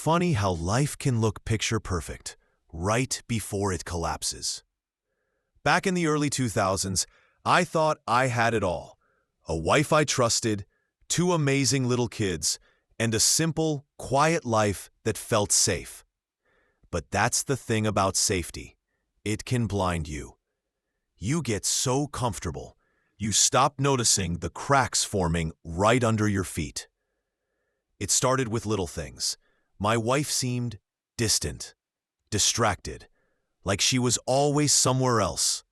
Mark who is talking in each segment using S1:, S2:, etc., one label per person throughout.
S1: funny how life can look picture perfect right before it collapses. Back in the early 2000s, I thought I had it all. A wife I trusted, two amazing little kids, and a simple, quiet life that felt safe. But that's the thing about safety. It can blind you. You get so comfortable, you stop noticing the cracks forming right under your feet. It started with little things. My wife seemed distant, distracted, like she was always somewhere else.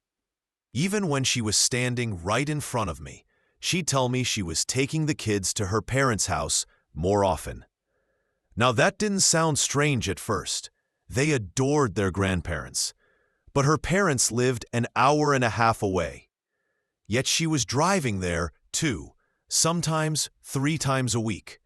S1: Even when she was standing right in front of me, she'd tell me she was taking the kids to her parents' house more often. Now that didn't sound strange at first. They adored their grandparents. But her parents lived an hour and a half away. Yet she was driving there, too, sometimes 3 times a week.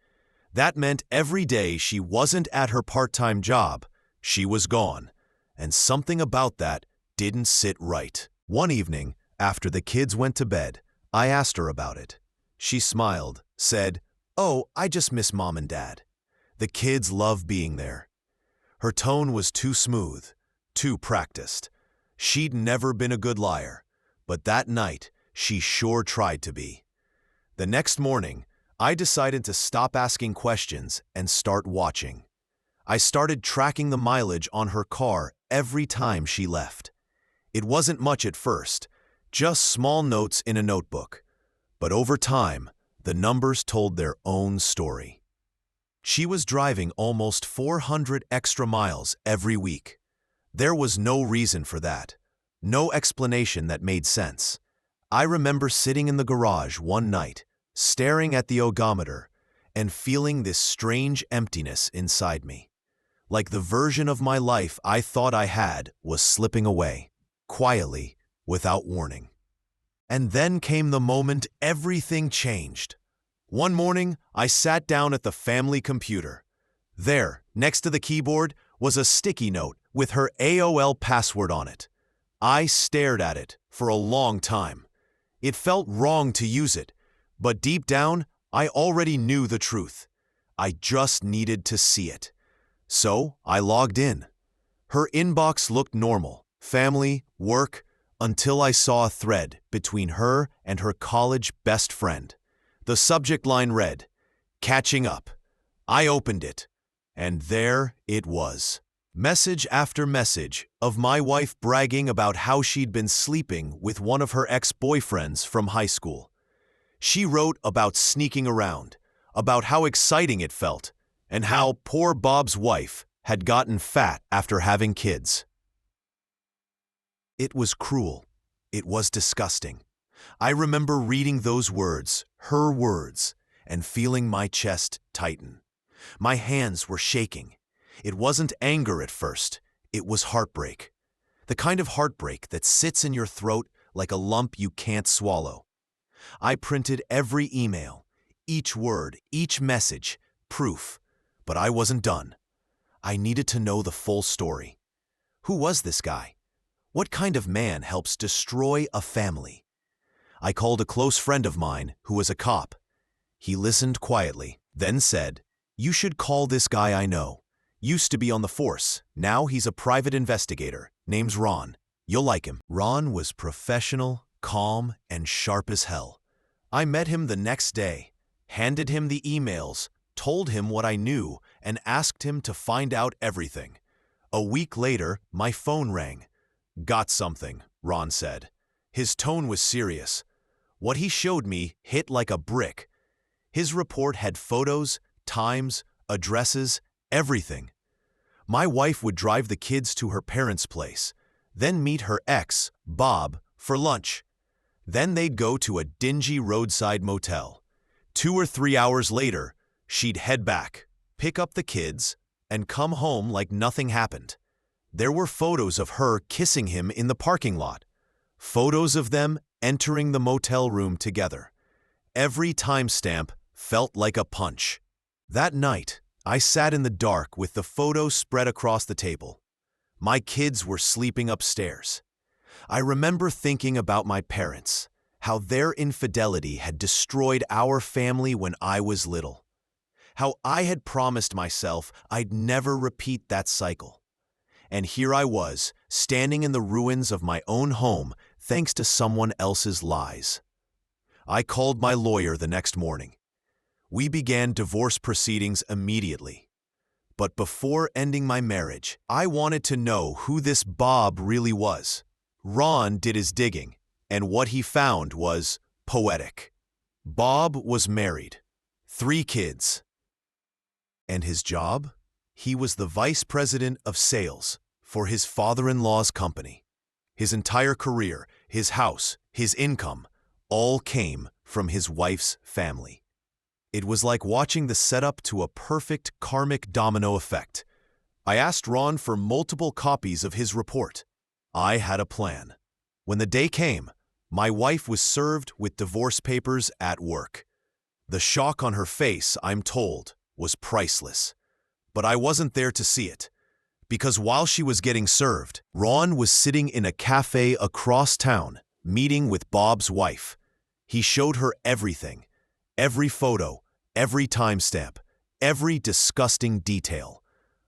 S1: That meant every day she wasn't at her part-time job, she was gone. And something about that didn't sit right. One evening, after the kids went to bed, I asked her about it. She smiled, said, "Oh, I just miss Mom and Dad. The kids love being there." Her tone was too smooth, too practiced. She'd never been a good liar, but that night, she sure tried to be. The next morning, I decided to stop asking questions and start watching. I started tracking the mileage on her car every time she left. It wasn't much at first, just small notes in a notebook. But over time, the numbers told their own story. She was driving almost 400 extra miles every week. There was no reason for that, no explanation that made sense. I remember sitting in the garage one night, staring at the odometer, and feeling this strange emptiness inside me. Like the version of my life I thought I had was slipping away, quietly, without warning. And then came the moment everything changed. One morning, I sat down at the family computer. There, next to the keyboard, was a sticky note with her AOL password on it. I stared at it for a long time. It felt wrong to use it, but deep down, I already knew the truth. I just needed to see it. So I logged in. Her inbox looked normal, family, work, until I saw a thread between her and her college best friend. The subject line read, "Catching up." I opened it, and there it was. Message after message of my wife bragging about how she'd been sleeping with one of her ex-boyfriends from high school. She wrote about sneaking around, about how exciting it felt, and how poor Bob's wife had gotten fat after having kids. It was cruel. It was disgusting. I remember reading those words, her words, and feeling my chest tighten. My hands were shaking. It wasn't anger at first. It was heartbreak. The kind of heartbreak that sits in your throat like a lump you can't swallow. I printed every email, each word, each message, proof. But I wasn't done. I needed to know the full story. Who was this guy? What kind of man helps destroy a family? I called a close friend of mine who was a cop. He listened quietly, then said, "You should call this guy I know. Used to be on the force. Now he's a private investigator. Name's Ron. You'll like him." Ron was professional, calm, and sharp as hell. I met him the next day, handed him the emails, told him what I knew, and asked him to find out everything. A week later, my phone rang. "Got something," Ron said. His tone was serious. What he showed me hit like a brick. His report had photos, times, addresses, everything. My wife would drive the kids to her parents' place, then meet her ex, Bob, for lunch. Then they'd go to a dingy roadside motel. 2 or 3 hours later, she'd head back, pick up the kids, and come home like nothing happened. There were photos of her kissing him in the parking lot, photos of them entering the motel room together. Every timestamp felt like a punch. That night, I sat in the dark with the photos spread across the table. My kids were sleeping upstairs. I remember thinking about my parents, how their infidelity had destroyed our family when I was little, how I had promised myself I'd never repeat that cycle. And here I was, standing in the ruins of my own home thanks to someone else's lies. I called my lawyer the next morning. We began divorce proceedings immediately. But before ending my marriage, I wanted to know who this Bob really was. Ron did his digging, and what he found was poetic. Bob was married, 3 kids. And his job? He was the vice president of sales for his father-in-law's company. His entire career, his house, his income, all came from his wife's family. It was like watching the setup to a perfect karmic domino effect. I asked Ron for multiple copies of his report. I had a plan. When the day came, my wife was served with divorce papers at work. The shock on her face, I'm told, was priceless. But I wasn't there to see it. Because while she was getting served, Ron was sitting in a cafe across town, meeting with Bob's wife. He showed her everything. Every photo, every timestamp, every disgusting detail.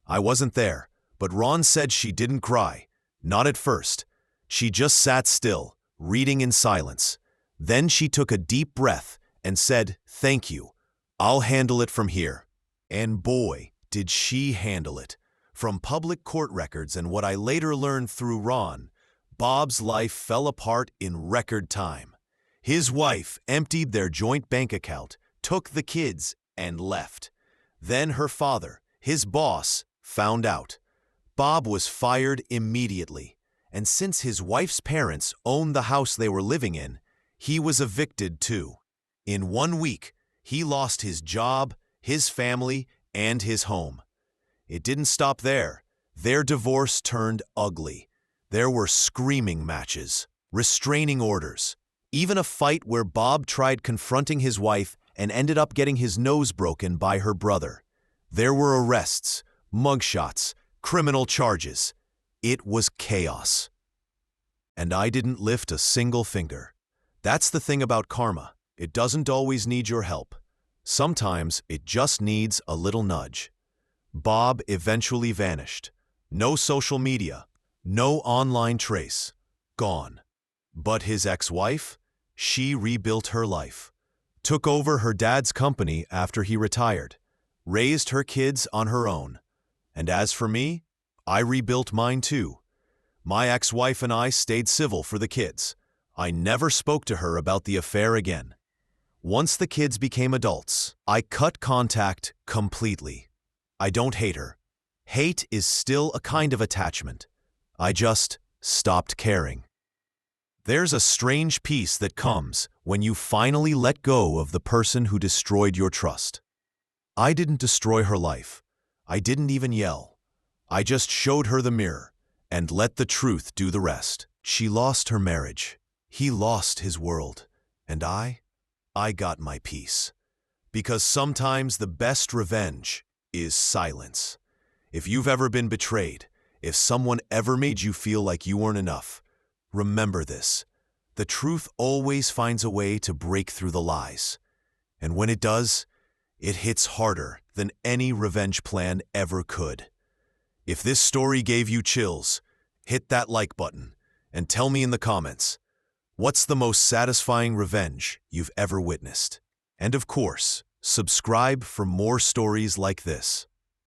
S1: I wasn't there, but Ron said she didn't cry. Not at first. She just sat still, reading in silence. Then she took a deep breath and said, "Thank you. I'll handle it from here." And boy, did she handle it. From public court records and what I later learned through Ron, Bob's life fell apart in record time. His wife emptied their joint bank account, took the kids, and left. Then her father, his boss, found out. Bob was fired immediately, and since his wife's parents owned the house they were living in, he was evicted too. In 1 week, he lost his job, his family, and his home. It didn't stop there. Their divorce turned ugly. There were screaming matches, restraining orders, even a fight where Bob tried confronting his wife and ended up getting his nose broken by her brother. There were arrests, mugshots, criminal charges. It was chaos. And I didn't lift a single finger. That's the thing about karma. It doesn't always need your help. Sometimes it just needs a little nudge. Bob eventually vanished. No social media, no online trace. Gone. But his ex-wife? She rebuilt her life. Took over her dad's company after he retired. Raised her kids on her own. And as for me, I rebuilt mine too. My ex-wife and I stayed civil for the kids. I never spoke to her about the affair again. Once the kids became adults, I cut contact completely. I don't hate her. Hate is still a kind of attachment. I just stopped caring. There's a strange peace that comes when you finally let go of the person who destroyed your trust. I didn't destroy her life. I didn't even yell. I just showed her the mirror and let the truth do the rest. She lost her marriage. He lost his world. And I got my peace. Because sometimes the best revenge is silence. If you've ever been betrayed, if someone ever made you feel like you weren't enough, remember this. The truth always finds a way to break through the lies. And when it does, it hits harder than any revenge plan ever could. If this story gave you chills, hit that like button and tell me in the comments, what's the most satisfying revenge you've ever witnessed? And of course, subscribe for more stories like this.